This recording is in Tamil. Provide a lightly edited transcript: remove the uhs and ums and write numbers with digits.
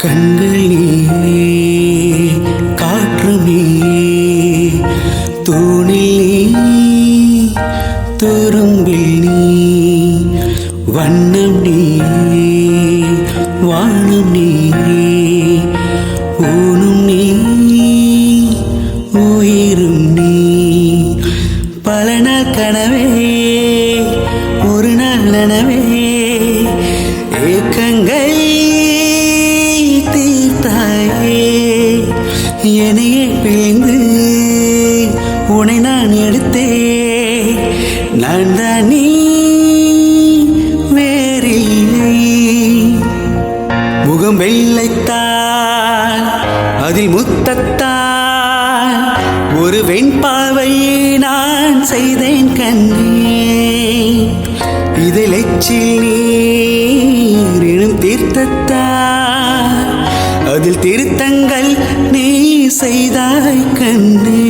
கண்கள் நீ காற்று நீ தூணில் நீ துரும்பில் நீ வண்ணம் நீ வானம் நீ ஊனும் நீ உயிரும் நீ பல நாள் கனவே ஒரு நாள் நனவே ஏக்கங்கள் தீர்த்தாயே என்னையே பிழிந்து உன்னை நான் எடுத்தேன் நான் தான் நீ வேறில்லை முகம் வெள்ளைத்தான் அதில் முத்தத்தான் ஒரு வெண்பாவையை நான் செய்தேன் கண்ணே இதில் எச்சில் நீர் எனும் தீர்த்தத்தான் அதில் திருத்தங்கள் நீ செய்தாய் கண்ணே